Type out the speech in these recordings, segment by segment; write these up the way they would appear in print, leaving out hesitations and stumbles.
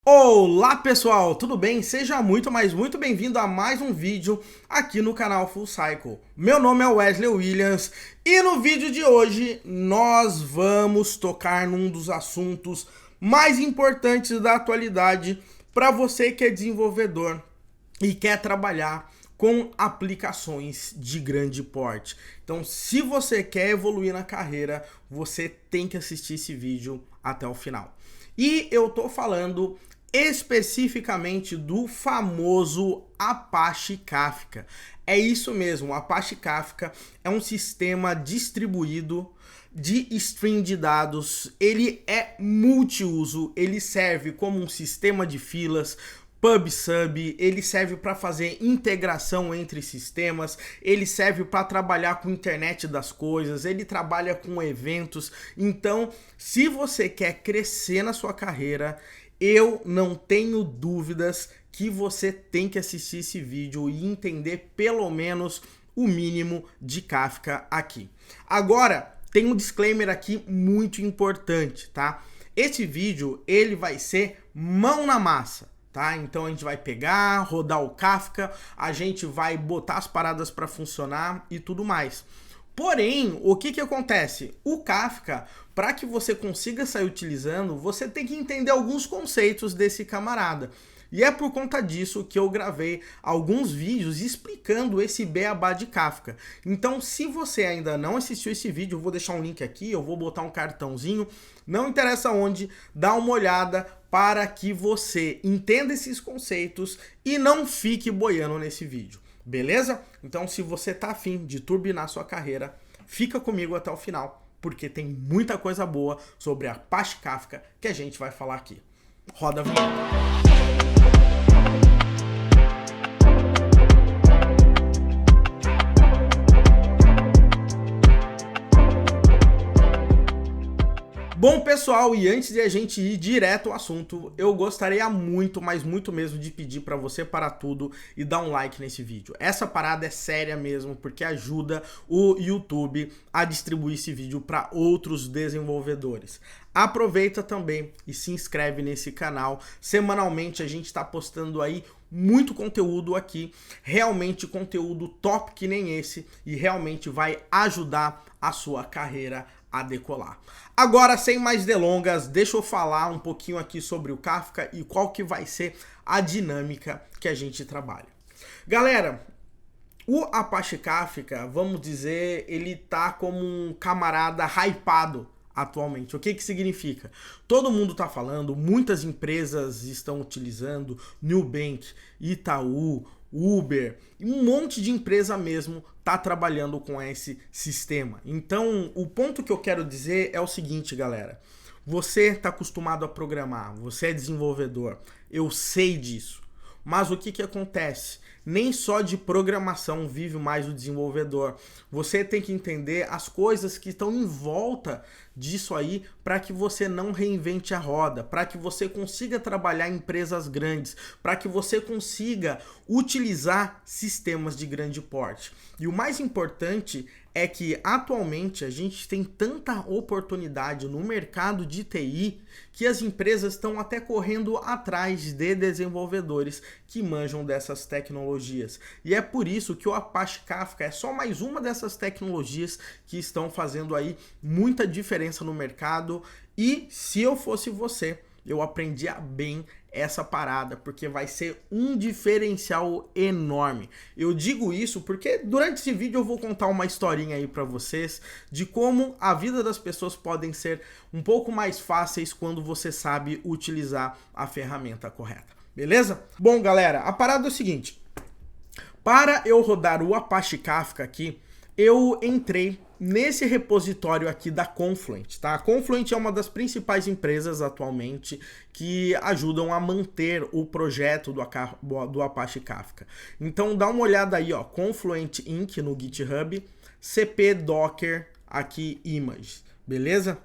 Olá pessoal, tudo bem? Seja muito bem-vindo a mais um vídeo aqui no canal Full Cycle. Meu nome é Wesley Williams e no vídeo de hoje nós vamos tocar num dos assuntos mais importantes da atualidade para você que é desenvolvedor e quer trabalhar com aplicações de grande porte. Então, se você quer evoluir na carreira, você tem que assistir esse vídeo até o final. E eu tô falando especificamente do famoso Apache Kafka. É isso mesmo, o Apache Kafka é um sistema distribuído de stream de dados. Ele é multiuso, ele serve como um sistema de filas, PubSub, ele serve para fazer integração entre sistemas, ele serve para trabalhar com internet das coisas, ele trabalha com eventos. Então, se você quer crescer na sua carreira, eu não tenho dúvidas que você tem que assistir esse vídeo e entender pelo menos o mínimo de Kafka aqui. Agora, tem um disclaimer aqui muito importante, tá? Esse vídeo, ele vai ser mão na massa. Tá? Então a gente vai pegar, rodar o Kafka, a gente vai botar as paradas para funcionar e tudo mais. Porém, o que acontece? O Kafka, para que você consiga sair utilizando, você tem que entender alguns conceitos desse camarada. E é por conta disso que eu gravei alguns vídeos explicando esse beabá de Kafka. Então, se você ainda não assistiu esse vídeo, eu vou deixar um link aqui, eu vou botar um cartãozinho, não interessa onde, dá uma olhada para que você entenda esses conceitos e não fique boiando nesse vídeo, beleza? Então, se você tá afim de turbinar sua carreira, fica comigo até o final, porque tem muita coisa boa sobre a Apache Kafka que a gente vai falar aqui. Roda a vinheta. Bom, pessoal, e antes de a gente ir direto ao assunto, eu gostaria muito, mas muito mesmo, de pedir para você parar tudo e dar um like nesse vídeo. Essa parada é séria mesmo, porque ajuda o YouTube a distribuir esse vídeo para outros desenvolvedores. Aproveita também e se inscreve nesse canal. Semanalmente a gente está postando aí muito conteúdo aqui, realmente conteúdo top que nem esse, e realmente vai ajudar a sua carreira a decolar. Agora, sem mais delongas, deixa eu falar um pouquinho aqui sobre o Kafka e qual que vai ser a dinâmica que a gente trabalha. Galera, o Apache Kafka, vamos dizer, ele tá como um camarada hypado atualmente. O que significa? Todo mundo tá falando, muitas empresas estão utilizando, Nubank, Itaú, Uber, um monte de empresa mesmo tá trabalhando com esse sistema. Então, o ponto que eu quero dizer é o seguinte, galera. Você tá acostumado a programar, você é desenvolvedor, eu sei disso. Mas o que acontece? Nem só de programação vive mais o desenvolvedor. Você tem que entender as coisas que estão em volta disso aí para que você não reinvente a roda, para que você consiga trabalhar em empresas grandes, para que você consiga utilizar sistemas de grande porte. E o mais importante é que atualmente a gente tem tanta oportunidade no mercado de TI que as empresas estão até correndo atrás de desenvolvedores que manjam dessas tecnologias. E é por isso que o Apache Kafka é só mais uma dessas tecnologias que estão fazendo aí muita diferença no mercado. E se eu fosse você, eu aprendia bem essa parada, porque vai ser um diferencial enorme. Eu digo isso porque durante esse vídeo eu vou contar uma historinha aí para vocês de como a vida das pessoas podem ser um pouco mais fáceis quando você sabe utilizar a ferramenta correta. Beleza? Bom, galera, a parada é o seguinte. Para eu rodar o Apache Kafka aqui, eu entrei nesse repositório aqui da Confluent, tá? A Confluent é uma das principais empresas atualmente que ajudam a manter o projeto do Apache Kafka. Então dá uma olhada aí, ó, Confluent Inc. no GitHub, cp docker aqui image, beleza?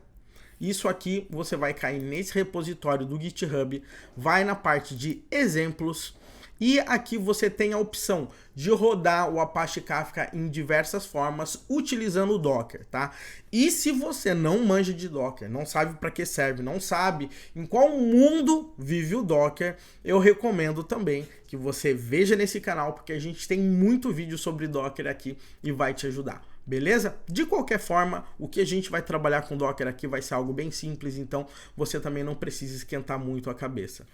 Isso aqui você vai cair nesse repositório do GitHub, vai na parte de exemplos E aqui você tem a opção de rodar o Apache Kafka em diversas formas utilizando o Docker, tá? E se você não manja de Docker, não sabe para que serve, não sabe em qual mundo vive o Docker, eu recomendo também que você veja nesse canal, porque a gente tem muito vídeo sobre Docker aqui e vai te ajudar. Beleza? De qualquer forma, o que a gente vai trabalhar com Docker aqui vai ser algo bem simples, então você também não precisa esquentar muito a cabeça.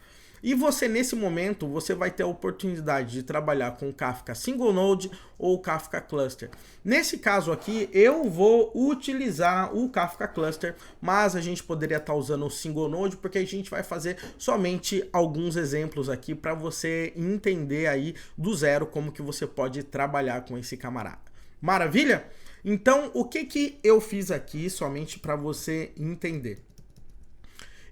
E você, nesse momento, você vai ter a oportunidade de trabalhar com o Kafka Single Node ou o Kafka Cluster. Nesse caso aqui, eu vou utilizar o Kafka Cluster, mas a gente poderia estar usando o Single Node, porque a gente vai fazer somente alguns exemplos aqui para você entender aí do zero como que você pode trabalhar com esse camarada. Maravilha? Então, o que eu fiz aqui, somente para você entender?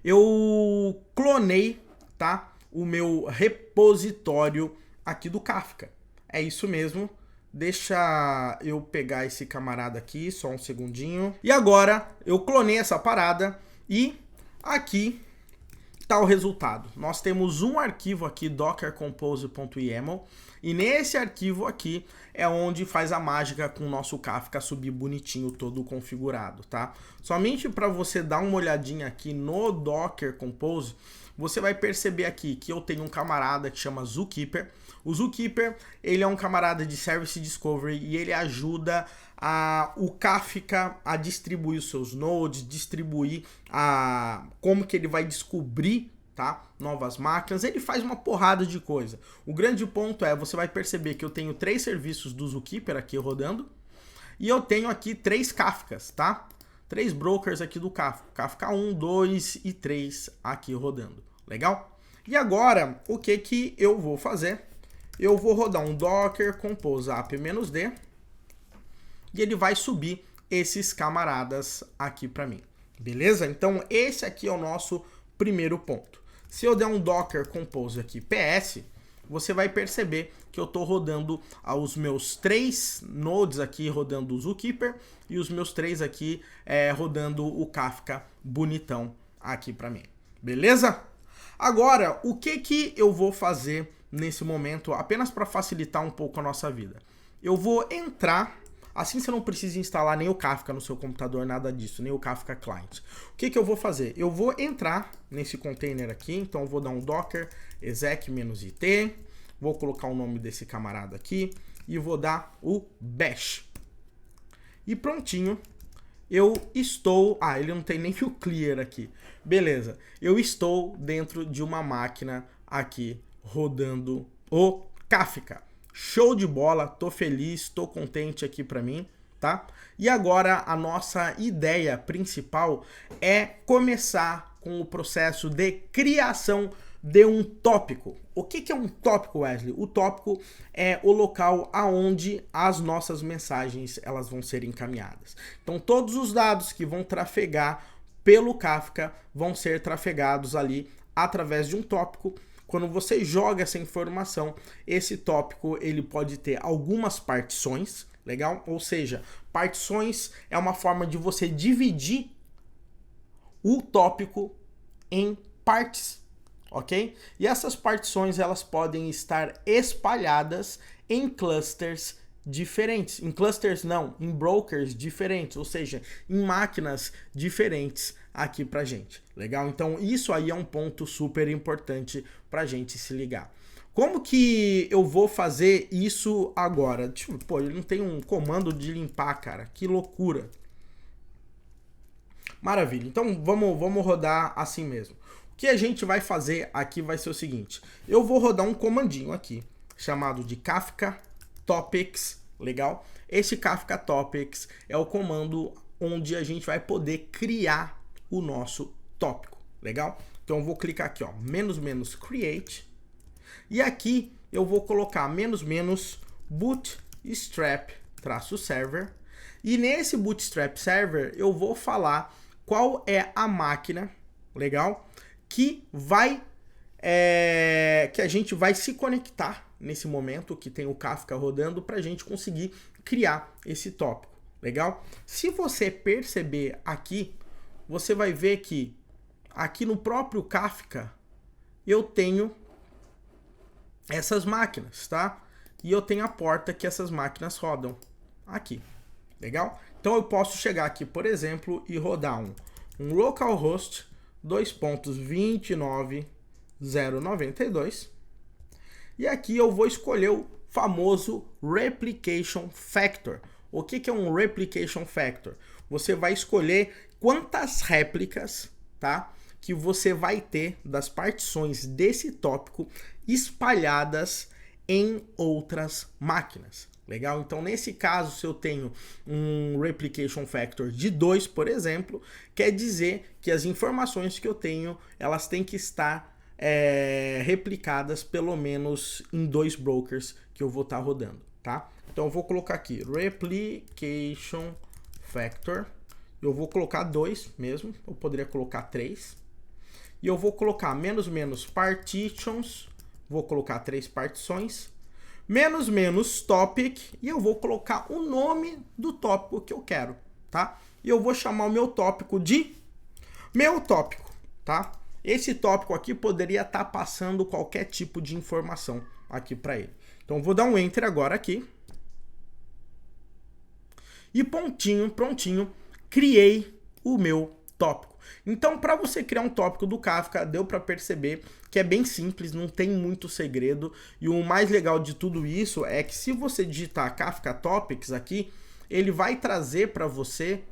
Eu clonei, tá, o meu repositório aqui do Kafka. É isso mesmo. Deixa eu pegar esse camarada aqui, só um segundinho. E agora eu clonei essa parada e aqui tá o resultado. Nós temos um arquivo aqui, dockercompose.yaml, e nesse arquivo aqui é onde faz a mágica com o nosso Kafka subir bonitinho, todo configurado, tá? Somente para você dar uma olhadinha aqui no Docker Compose, você vai perceber aqui que eu tenho um camarada que chama Zookeeper. O Zookeeper, ele é um camarada de Service Discovery e ele ajuda o Kafka a distribuir os seus nodes, distribuir como que ele vai descobrir, tá, novas máquinas. Ele faz uma porrada de coisa. O grande ponto é, você vai perceber que eu tenho 3 serviços do Zookeeper aqui rodando e eu tenho aqui 3 Kafkas, tá? 3 brokers aqui do Kafka. Kafka 1, 2 e 3 aqui rodando. Legal? E agora, o que eu vou fazer? Eu vou rodar um Docker Compose app-d e ele vai subir esses camaradas aqui para mim. Beleza? Então, esse aqui é o nosso primeiro ponto. Se eu der um Docker Compose aqui PS, você vai perceber que eu estou rodando os meus 3 nodes aqui rodando o Zookeeper e os meus 3 aqui rodando o Kafka bonitão aqui para mim. Beleza? Agora, o que eu vou fazer nesse momento, apenas para facilitar um pouco a nossa vida? Eu vou entrar, assim você não precisa instalar nem o Kafka no seu computador, nada disso, nem o Kafka Client. O que eu vou fazer? Eu vou entrar nesse container aqui, então eu vou dar um docker exec-it, vou colocar o nome desse camarada aqui e vou dar o bash. E prontinho. Eu estou... ele não tem nem o clear aqui. Beleza. Eu estou dentro de uma máquina aqui rodando o Kafka. Show de bola. Tô feliz, tô contente aqui para mim, tá? E agora a nossa ideia principal é começar com o processo de criação de um tópico. O que é um tópico, Wesley? O tópico é o local aonde as nossas mensagens elas vão ser encaminhadas. Então todos os dados que vão trafegar pelo Kafka vão ser trafegados ali através de um tópico. Quando você joga essa informação, esse tópico ele pode ter algumas partições, legal? Ou seja, partições é uma forma de você dividir o tópico em partes. Ok? E essas partições elas podem estar espalhadas em clusters diferentes. Em clusters não, em brokers diferentes, ou seja, em máquinas diferentes aqui pra gente. Legal? Então isso aí é um ponto super importante pra gente se ligar. Como que eu vou fazer isso agora? Tipo, pô, ele não tem um comando de limpar, cara. Que loucura. Maravilha. Então vamos rodar assim mesmo. O que a gente vai fazer aqui vai ser o seguinte. Eu vou rodar um comandinho aqui, chamado de Kafka Topics, legal? Esse Kafka Topics é o comando onde a gente vai poder criar o nosso tópico, legal? Então eu vou clicar aqui, ó, --create, e aqui eu vou colocar bootstrap-server, e nesse bootstrap server eu vou falar qual é a máquina, legal? Que a gente vai se conectar nesse momento que tem o Kafka rodando para a gente conseguir criar esse tópico, legal? Se você perceber aqui, você vai ver que aqui no próprio Kafka eu tenho essas máquinas, tá? E eu tenho a porta que essas máquinas rodam aqui, legal? Então eu posso chegar aqui, por exemplo, e rodar um localhost 2.29.092 e aqui eu vou escolher o famoso Replication Factor. O que é um Replication Factor? Você vai escolher quantas réplicas, tá, que você vai ter das partições desse tópico espalhadas em outras máquinas. Legal? Então, nesse caso, se eu tenho um Replication Factor de 2, por exemplo, quer dizer que as informações que eu tenho, elas têm que estar replicadas pelo menos em 2 brokers que eu vou estar rodando, tá? Então, eu vou colocar aqui Replication Factor. Eu vou colocar 2 mesmo, eu poderia colocar 3. E eu vou colocar menos partitions, vou colocar 3 partições, menos topic, e eu vou colocar o nome do tópico que eu quero, tá? E eu vou chamar o meu tópico de meu tópico, tá? Esse tópico aqui poderia estar passando qualquer tipo de informação aqui para ele. Então eu vou dar um enter agora aqui. E prontinho, criei o meu tópico. Então, para você criar um tópico do Kafka, deu para perceber que é bem simples, não tem muito segredo. E o mais legal de tudo isso é que se você digitar Kafka Topics aqui, ele vai trazer para você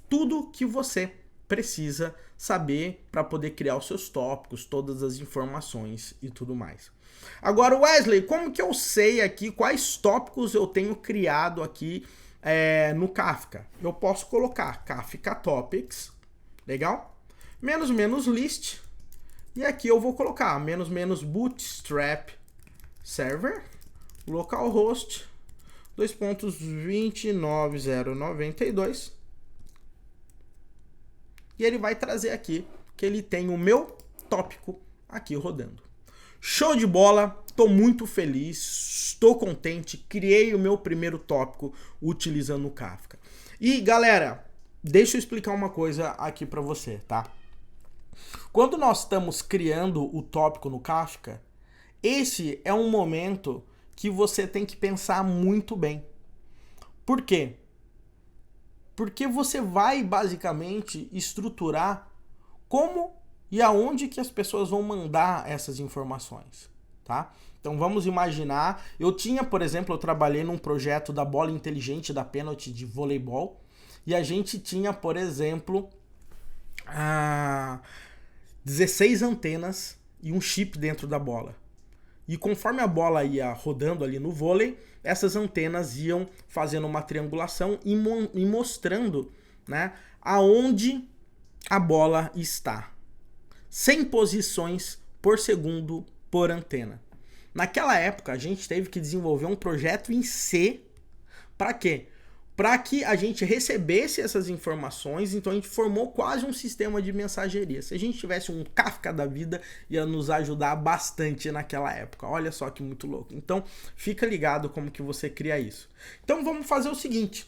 tudo que você precisa saber para poder criar os seus tópicos, todas as informações e tudo mais. Agora, Wesley, como que eu sei aqui quais tópicos eu tenho criado aqui no Kafka? Eu posso colocar Kafka Topics, legal? Menos list, e aqui eu vou colocar menos bootstrap server, localhost 2.29.092, e ele vai trazer aqui que ele tem o meu tópico aqui rodando. Show de bola, estou muito feliz, estou contente, criei o meu primeiro tópico utilizando o Kafka. E galera, deixa eu explicar uma coisa aqui para você, tá? Quando nós estamos criando o tópico no Kafka, esse é um momento que você tem que pensar muito bem. Por quê? Porque você vai basicamente estruturar como e aonde que as pessoas vão mandar essas informações, tá? Então vamos imaginar, eu trabalhei num projeto da bola inteligente da Penalty de voleibol, e a gente tinha, por exemplo, 16 antenas e um chip dentro da bola. E conforme a bola ia rodando ali no vôlei, essas antenas iam fazendo uma triangulação e mostrando, né, aonde a bola está. 100 posições por segundo por antena. Naquela época, a gente teve que desenvolver um projeto em C. Para quê? Para que a gente recebesse essas informações, então a gente formou quase um sistema de mensageria. Se a gente tivesse um Kafka da vida, ia nos ajudar bastante naquela época. Olha só que muito louco. Então, fica ligado como que você cria isso. Então, vamos fazer o seguinte.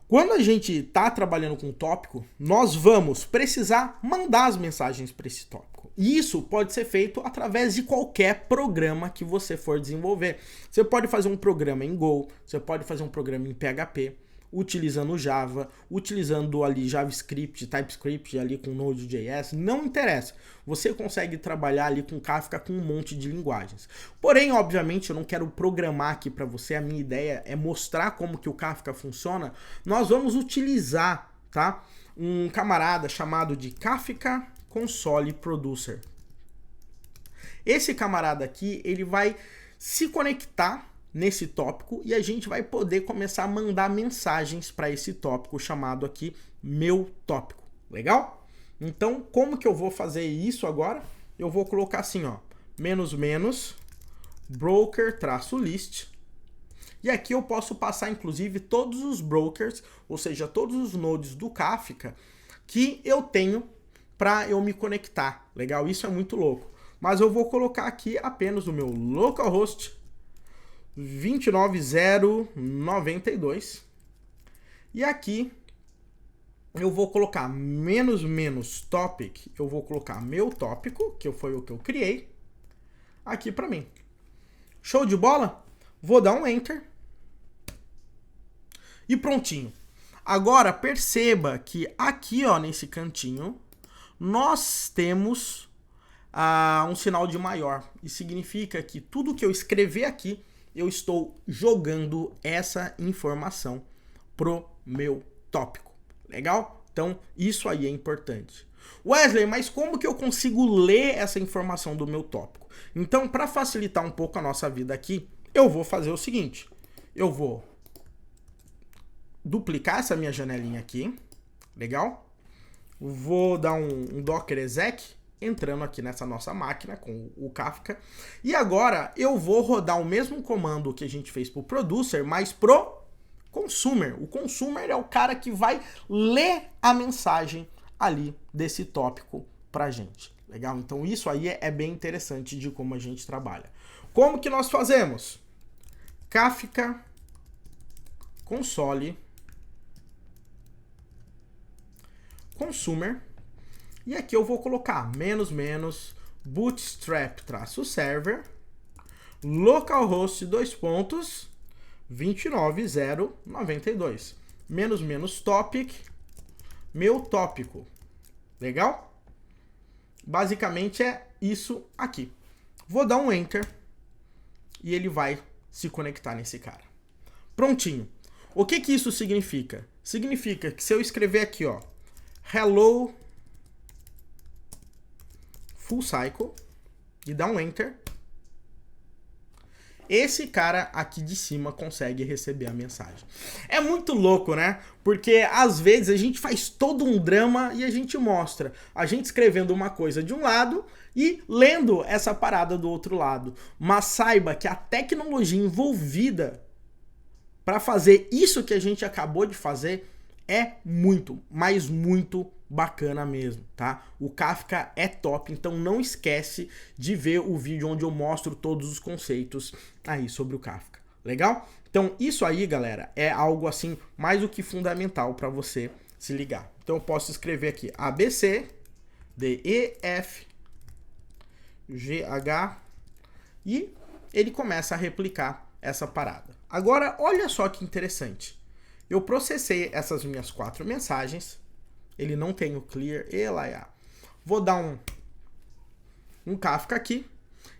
Quando a gente está trabalhando com um tópico, nós vamos precisar mandar as mensagens para esse tópico. E isso pode ser feito através de qualquer programa que você for desenvolver. Você pode fazer um programa em Go, você pode fazer um programa em PHP, utilizando Java, utilizando ali JavaScript, TypeScript ali com Node.js, não interessa. Você consegue trabalhar ali com Kafka com um monte de linguagens. Porém, obviamente, eu não quero programar aqui para você, a minha ideia é mostrar como que o Kafka funciona. Nós vamos utilizar, tá, um camarada chamado de Kafka Console Producer. Esse camarada aqui, ele vai se conectar nesse tópico e a gente vai poder começar a mandar mensagens para esse tópico chamado aqui meu tópico. Legal? Então, como que eu vou fazer isso agora? Eu vou colocar assim, ó, broker-list. E aqui eu posso passar, inclusive, todos os brokers, ou seja, todos os nodes do Kafka que eu tenho para eu me conectar. Legal? Isso é muito louco. Mas eu vou colocar aqui apenas o meu localhost 29.092. E aqui eu vou colocar menos topic, eu vou colocar meu tópico, que foi o que eu criei, aqui para mim. Show de bola? Vou dar um Enter. E prontinho. Agora perceba que aqui, ó, nesse cantinho, nós temos um sinal de maior. E significa que tudo que eu escrever aqui, eu estou jogando essa informação pro meu tópico. Legal? Então, isso aí é importante. Wesley, mas como que eu consigo ler essa informação do meu tópico? Então, para facilitar um pouco a nossa vida aqui, eu vou fazer o seguinte. Eu vou duplicar essa minha janelinha aqui. Legal? Vou dar um docker exec, entrando aqui nessa nossa máquina com o Kafka. E agora eu vou rodar o mesmo comando que a gente fez pro producer, mas pro consumer. O consumer é o cara que vai ler a mensagem ali desse tópico pra gente. Legal? Então isso aí é bem interessante de como a gente trabalha. Como que nós fazemos? Kafka console consumer. E aqui eu vou colocar bootstrap-server localhost 2.29092 topic meu tópico. Legal? Basicamente é isso aqui. Vou dar um Enter e ele vai se conectar nesse cara. Prontinho. O que que isso significa? Significa que se eu escrever aqui, ó, hello full cycle e dar um Enter, esse cara aqui de cima consegue receber a mensagem. É muito louco, né? Porque às vezes a gente faz todo um drama e a gente mostra a gente escrevendo uma coisa de um lado e lendo essa parada do outro lado. Mas saiba que a tecnologia envolvida para fazer isso que a gente acabou de fazer é muito, mas muito bacana mesmo, tá? O Kafka é top, então não esquece de ver o vídeo onde eu mostro todos os conceitos aí sobre o Kafka. Legal? Então isso aí, galera, é algo assim mais do que fundamental para você se ligar. Então eu posso escrever aqui ABC, DEF, GH e ele começa a replicar essa parada. Agora, olha só que interessante. Eu processei essas minhas 4 mensagens. Ele não tem o clear e lá. Vou dar um Kafka aqui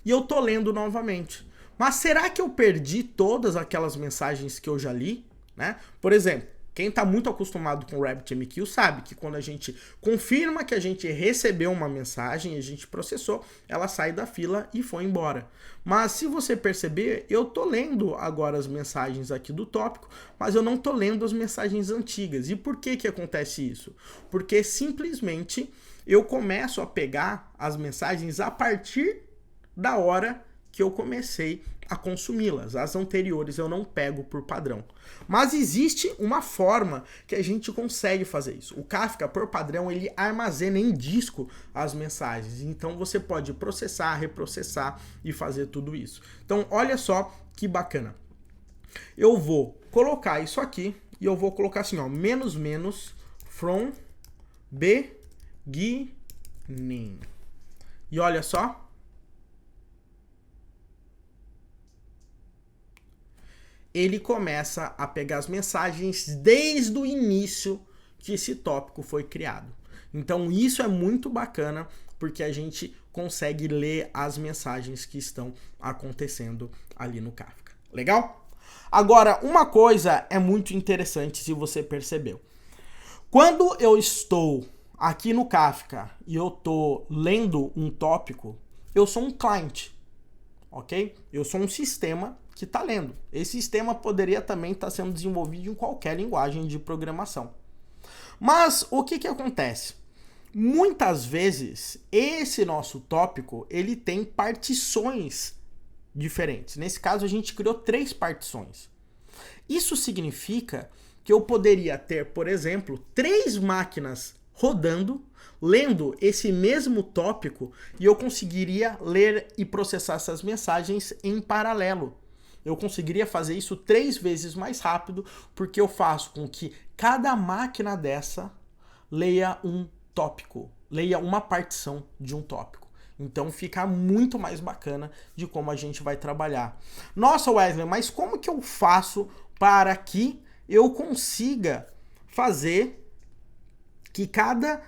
e eu tô lendo novamente. Mas será que eu perdi todas aquelas mensagens que eu já li, né? Por exemplo, quem tá muito acostumado com o RabbitMQ sabe que quando a gente confirma que a gente recebeu uma mensagem e a gente processou, ela sai da fila e foi embora. Mas se você perceber, eu tô lendo agora as mensagens aqui do tópico, mas eu não tô lendo as mensagens antigas. E por que que acontece isso? Porque simplesmente eu começo a pegar as mensagens a partir da hora que eu comecei a consumi-las. As anteriores eu não pego por padrão. Mas existe uma forma que a gente consegue fazer isso. O Kafka, por padrão, ele armazena em disco as mensagens. Então você pode processar, reprocessar e fazer tudo isso. Então olha só que bacana. Eu vou colocar isso aqui e eu vou colocar assim, ó, from beginning. E olha só. Ele começa a pegar as mensagens desde o início que esse tópico foi criado. Então isso é muito bacana, porque a gente consegue ler as mensagens que estão acontecendo ali no Kafka. Legal? Agora, uma coisa é muito interessante, se você percebeu. Quando eu estou aqui no Kafka e eu estou lendo um tópico, eu sou um client, ok? Eu sou um sistema que está lendo. Esse sistema poderia também estar sendo desenvolvido em qualquer linguagem de programação. Mas o que acontece? Muitas vezes, esse nosso tópico, ele tem partições diferentes. Nesse caso, a gente criou 3 partições. Isso significa que eu poderia ter, por exemplo, 3 máquinas rodando, lendo esse mesmo tópico, e eu conseguiria ler e processar essas mensagens em paralelo. Eu conseguiria fazer isso 3 vezes mais rápido, porque eu faço com que cada máquina dessa leia um tópico, leia uma partição de um tópico. Então fica muito mais bacana de como a gente vai trabalhar. Nossa, Wesley, mas como que eu faço para que eu consiga fazer que cada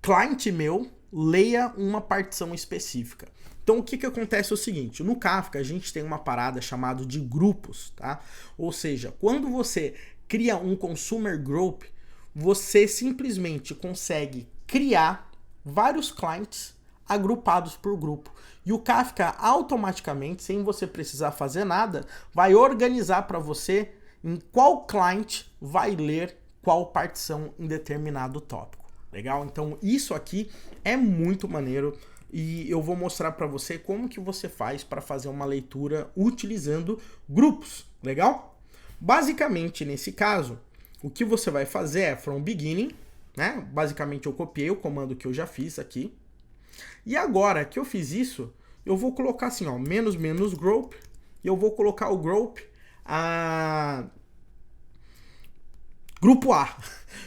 cliente meu leia uma partição específica? Então o que acontece é o seguinte, no Kafka a gente tem uma parada chamada de grupos, tá? Ou seja, quando você cria um consumer group, você simplesmente consegue criar vários clients agrupados por grupo. E o Kafka automaticamente, sem você precisar fazer nada, vai organizar para você em qual client vai ler qual partição em determinado tópico. Legal? Então isso aqui é muito maneiro e eu vou mostrar para você como que você faz para fazer uma leitura utilizando grupos. Legal? Basicamente, nesse caso, o que você vai fazer é from beginning, né? Basicamente eu copiei o comando que eu já fiz aqui. E agora que eu fiz isso, eu vou colocar assim, ó, menos group, e eu vou colocar o group grupo A.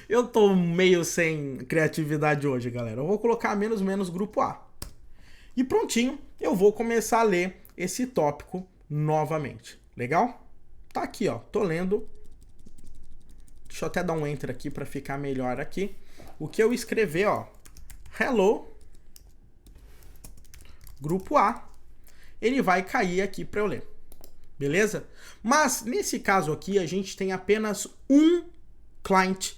Eu tô meio sem criatividade hoje, galera. Eu vou colocar menos grupo A. E prontinho, eu vou começar a ler esse tópico novamente. Legal? Tá aqui, ó. Tô lendo. Deixa eu até dar um enter aqui para ficar melhor aqui. O que eu escrever, ó. Hello. Grupo A. Ele vai cair aqui para eu ler. Beleza? Mas nesse caso aqui a gente tem apenas um client,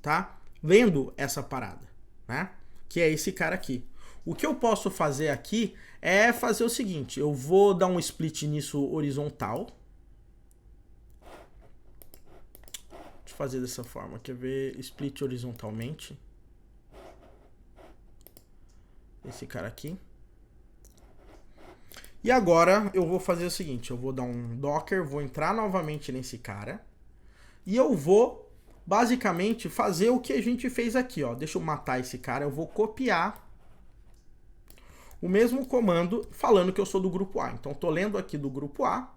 tá? Lendo essa parada, né? Que é esse cara aqui. O que eu posso fazer aqui é fazer o seguinte, eu vou dar um split nisso horizontal. Deixa eu fazer dessa forma, quer ver? Split horizontalmente. Esse cara aqui. E agora eu vou fazer o seguinte, eu vou dar um docker, vou entrar novamente nesse cara. E eu vou basicamente fazer o que a gente fez aqui, ó. Deixa eu matar esse cara, eu vou copiar o mesmo comando falando que eu sou do grupo A. Então, tô lendo aqui do grupo A.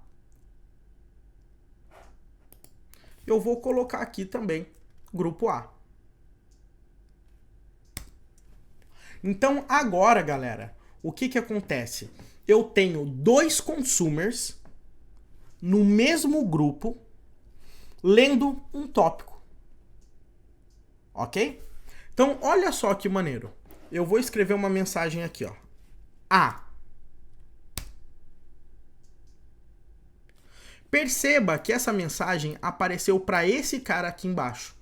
Eu vou colocar aqui também grupo A. Então, agora, galera, o que acontece? Eu tenho dois consumers no mesmo grupo lendo um tópico. Ok? Então, olha só que maneiro. Eu vou escrever uma mensagem aqui, ó. A. Perceba que essa mensagem apareceu para esse cara aqui embaixo,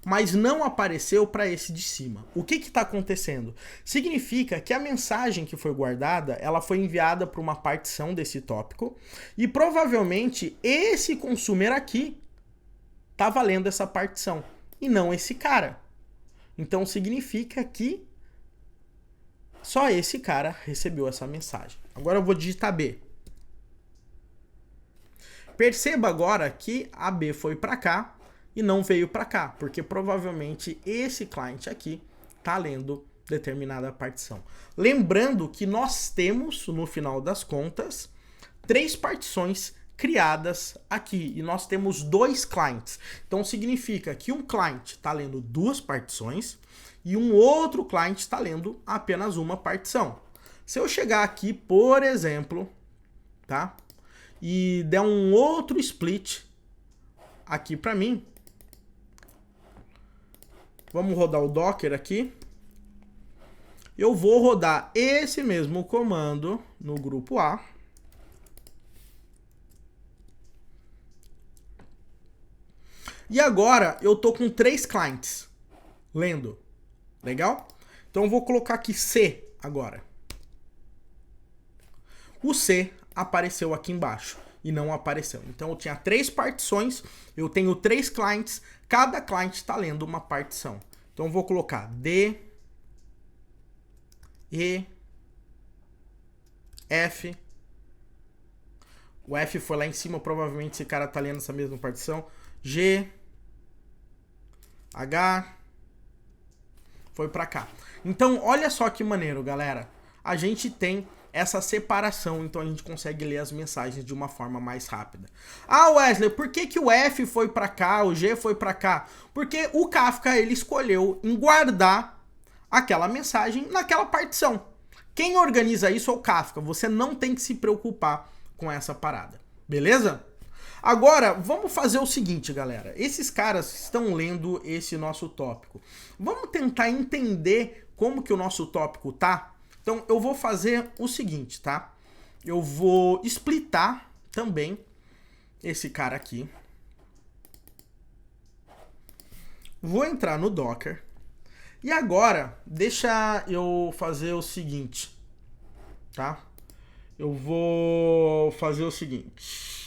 mas não apareceu para esse de cima. O que está acontecendo? Significa que a mensagem que foi guardada, ela foi enviada para uma partição desse tópico e provavelmente esse consumer aqui está lendo essa partição e não esse cara. Então significa que só esse cara recebeu essa mensagem. Agora eu vou digitar B. Perceba agora que a B foi para cá e não veio para cá, porque provavelmente esse cliente aqui está lendo determinada partição. Lembrando que nós temos, no final das contas, 3 partições criadas aqui e nós temos 2 clients. Então significa que um client está lendo 2 partições e um outro client está lendo apenas uma partição. Se eu chegar aqui, por exemplo, tá? E der um outro split aqui para mim. Vamos rodar o Docker aqui. Eu vou rodar esse mesmo comando no grupo A. E agora eu tô com 3 clients lendo. Legal? Então eu vou colocar aqui C agora. O C apareceu aqui embaixo e não apareceu. Então eu tinha 3 partições, eu tenho 3 clients, cada client está lendo uma partição. Então eu vou colocar D, E, F. O F foi lá em cima, provavelmente esse cara está lendo essa mesma partição. G, H, foi para cá. Então olha só que maneiro, galera. A gente tem essa separação, então a gente consegue ler as mensagens de uma forma mais rápida. Ah, Wesley, por que o F foi para cá, o G foi para cá? Porque o Kafka ele escolheu em guardar aquela mensagem naquela partição. Quem organiza isso é o Kafka. Você não tem que se preocupar com essa parada. Beleza? Agora, vamos fazer o seguinte, galera. Esses caras estão lendo esse nosso tópico. Vamos tentar entender como que o nosso tópico tá? Então, eu vou fazer o seguinte, tá? Eu vou splitar também esse cara aqui. Vou entrar no Docker. E agora, deixa eu fazer o seguinte, tá? Eu vou fazer o seguinte.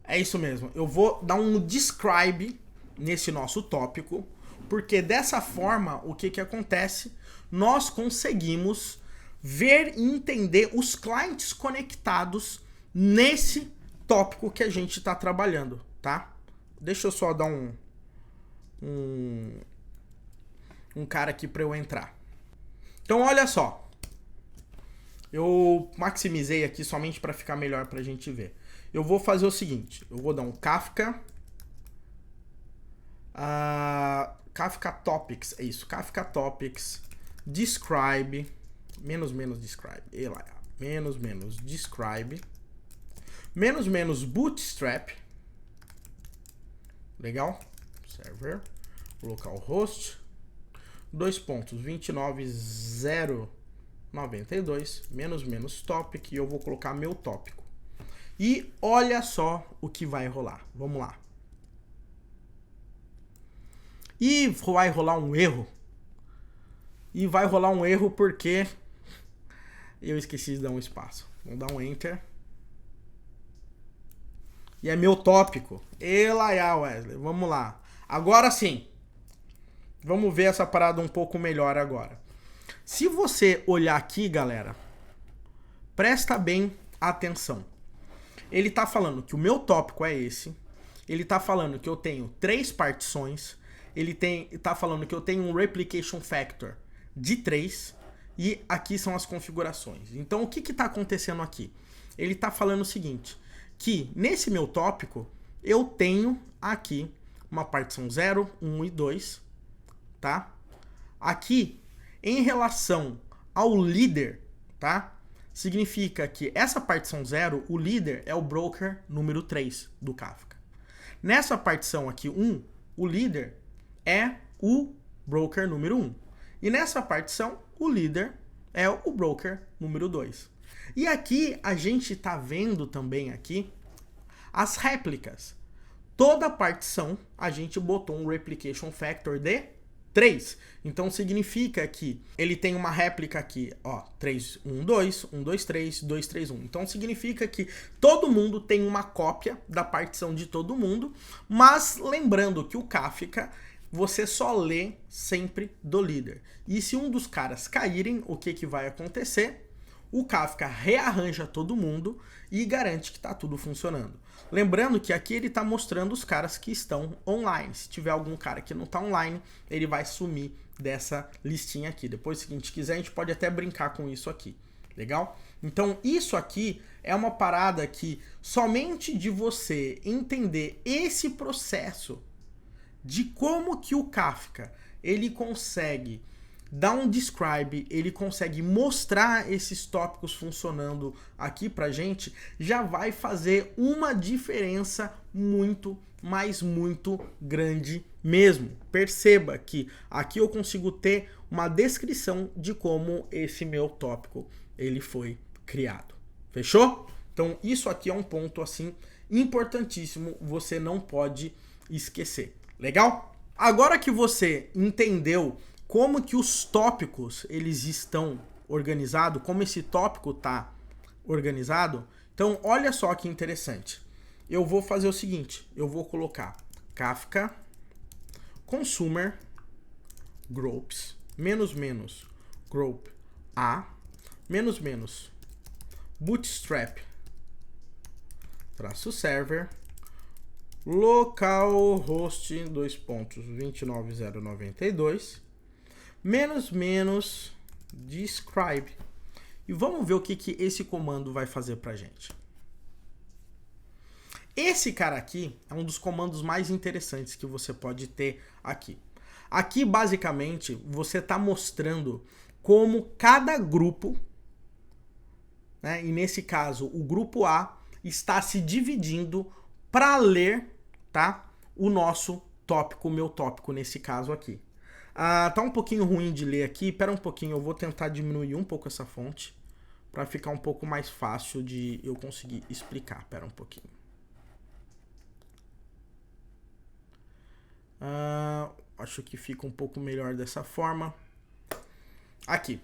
É isso mesmo. Eu vou dar um describe nesse nosso tópico, porque dessa forma, o que que acontece? Nós conseguimos ver e entender os clientes conectados nesse tópico que a gente está trabalhando, tá? Deixa eu só dar um cara aqui para eu entrar. Então, olha só. Eu maximizei aqui somente para ficar melhor para a gente ver. Eu vou fazer o seguinte. Eu vou dar um Kafka. Kafka Topics. É isso. Kafka Topics. Describe. Menos describe. Menos describe. Menos bootstrap. Legal? Server. Localhost. 2.29092 menos topic, e eu vou colocar meu tópico. E olha só o que vai rolar. Vamos lá. E vai rolar um erro. E vai rolar um erro porque eu esqueci de dar um espaço. Vamos dar um enter. E é meu tópico. Elaiá, Wesley. Vamos lá. Agora sim. Vamos ver essa parada um pouco melhor agora. Se você olhar aqui, galera, presta bem atenção. Ele tá falando que o meu tópico é esse. Ele tá falando que eu tenho 3 partições. Ele tá falando que eu tenho um replication factor de 3. E aqui são as configurações. Então, o que que tá acontecendo aqui? Ele tá falando o seguinte, que nesse meu tópico, eu tenho aqui uma partição 0, 1 e 2, tá? Aqui, em relação ao líder, tá? Significa que essa partição 0, o líder é o broker número 3 do Kafka. Nessa partição aqui 1, o líder é o broker número 1. E nessa partição, o líder é o broker número 2. E aqui a gente tá vendo também aqui as réplicas. Toda partição a gente botou um replication factor de 3. Então significa que ele tem uma réplica aqui, ó, 3, 1, 2, 1, 2, 3, 2, 3, 1. Então significa que todo mundo tem uma cópia da partição de todo mundo, mas lembrando que o Kafka, você só lê sempre do líder. E se um dos caras caírem, o que que vai acontecer? O Kafka rearranja todo mundo e garante que está tudo funcionando. Lembrando que aqui ele está mostrando os caras que estão online. Se tiver algum cara que não está online, ele vai sumir dessa listinha aqui. Depois, se a gente quiser, a gente pode até brincar com isso aqui. Legal? Então, isso aqui é uma parada que somente de você entender esse processo de como que o Kafka ele consegue dar um describe, ele consegue mostrar esses tópicos funcionando aqui pra gente, já vai fazer uma diferença muito, mas muito grande mesmo. Perceba que aqui eu consigo ter uma descrição de como esse meu tópico ele foi criado. Fechou? Então isso aqui é um ponto assim importantíssimo, você não pode esquecer. Legal? Agora que você entendeu como que os tópicos eles estão organizados, como esse tópico está organizado, então olha só que interessante. Eu vou fazer o seguinte, eu vou colocar Kafka consumer groups group A bootstrap -server localhost 2.29092 describe. E vamos ver o que que esse comando vai fazer pra gente. Esse cara aqui é um dos comandos mais interessantes que você pode ter aqui. Aqui, basicamente, você está mostrando como cada grupo, né, e nesse caso, o grupo A, está se dividindo para ler, tá, o nosso tópico, o meu tópico nesse caso aqui. Tá um pouquinho ruim de ler aqui, pera um pouquinho, eu vou tentar diminuir um pouco essa fonte para ficar um pouco mais fácil de eu conseguir explicar, pera um pouquinho. Acho que fica um pouco melhor dessa forma. Aqui.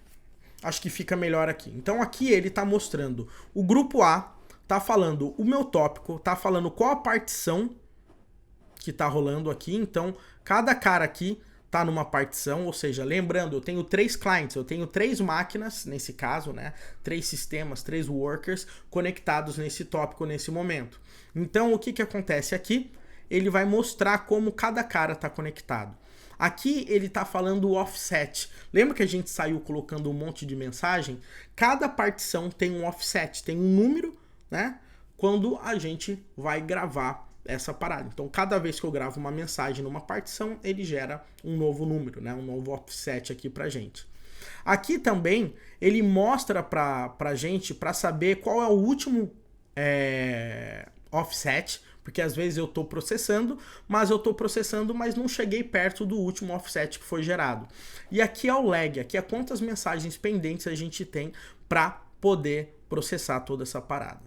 Acho que fica melhor aqui. Então aqui ele está mostrando o grupo A, está falando o meu tópico, está falando qual a partição que está rolando aqui. Então cada cara aqui está numa partição, ou seja, lembrando, eu tenho 3 clients, eu tenho 3 máquinas, nesse caso, né? 3 sistemas, 3 workers conectados nesse tópico nesse momento. Então o que acontece aqui? Ele vai mostrar como cada cara está conectado. Aqui ele está falando o offset. Lembra que a gente saiu colocando um monte de mensagem? Cada partição tem um offset, tem um número, né? Quando a gente vai gravar essa parada. Então, cada vez que eu gravo uma mensagem numa partição, ele gera um novo número, né? Um novo offset aqui pra gente. Aqui também ele mostra pra gente, para saber qual é o último offset, porque às vezes eu estou processando, mas não cheguei perto do último offset que foi gerado. E aqui é o lag, aqui é quantas mensagens pendentes a gente tem para poder processar toda essa parada.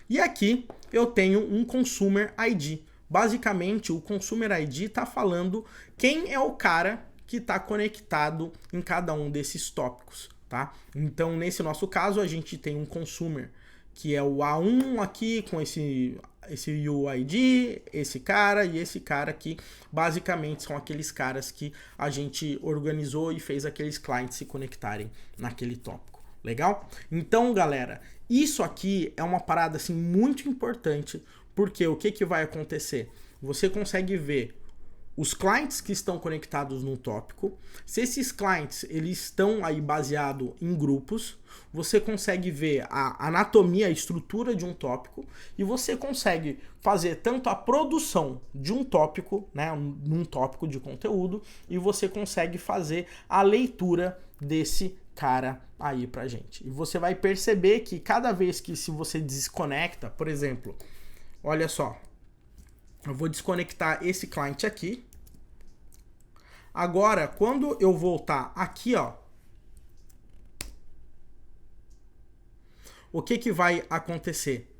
E aqui eu tenho um Consumer ID. Basicamente, o Consumer ID está falando quem é o cara que está conectado em cada um desses tópicos, tá? Então, nesse nosso caso, a gente tem um Consumer, que é o A1 aqui com esse UID, esse cara e esse cara aqui, basicamente são aqueles caras que a gente organizou e fez aqueles clientes se conectarem naquele tópico. Legal? Então, galera, isso aqui é uma parada assim muito importante, porque o que vai acontecer? Você consegue ver os clients que estão conectados no tópico. Se esses clients eles estão aí baseados em grupos, você consegue ver a anatomia, a estrutura de um tópico, e você consegue fazer tanto a produção de um tópico, né, num tópico de conteúdo, e você consegue fazer a leitura desse cara aí pra gente. E você vai perceber que cada vez que se você desconecta, por exemplo, olha só, eu vou desconectar esse client aqui. Agora, quando eu voltar aqui, ó, o que vai acontecer?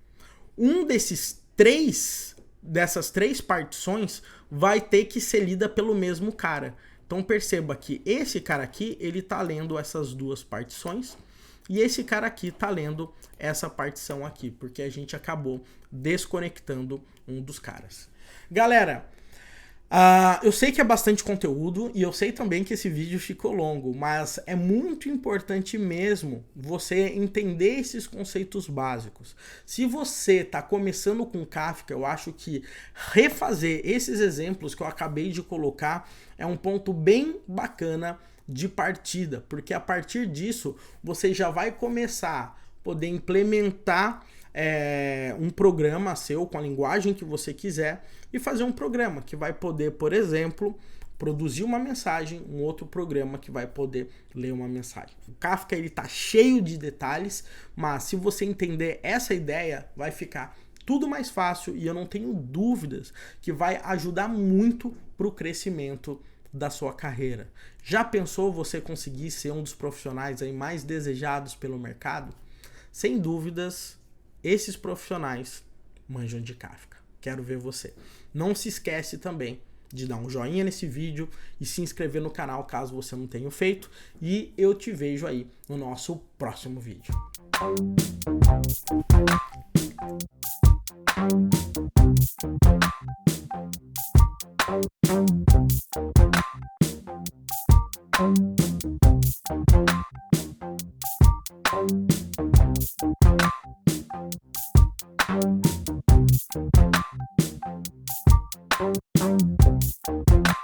Dessas três partições vai ter que ser lida pelo mesmo cara. Então perceba que esse cara aqui, ele tá lendo essas duas partições, e esse cara aqui tá lendo essa partição aqui, porque a gente acabou desconectando um dos caras. Galera, eu sei que é bastante conteúdo e eu sei também que esse vídeo ficou longo, mas é muito importante mesmo você entender esses conceitos básicos. Se você está começando com Kafka, eu acho que refazer esses exemplos que eu acabei de colocar é um ponto bem bacana de partida, porque a partir disso você já vai começar a poder implementar um programa seu com a linguagem que você quiser e fazer um programa que vai poder, por exemplo, produzir uma mensagem, um outro programa que vai poder ler uma mensagem. O Kafka ele tá cheio de detalhes, mas se você entender essa ideia, vai ficar tudo mais fácil, e eu não tenho dúvidas que vai ajudar muito para o crescimento da sua carreira. Já pensou você conseguir ser um dos profissionais aí mais desejados pelo mercado? Sem dúvidas, esses profissionais manjam de Kafka. Quero ver você. Não se esquece também de dar um joinha nesse vídeo e se inscrever no canal caso você não tenha feito. E eu te vejo aí no nosso próximo vídeo. Thank you.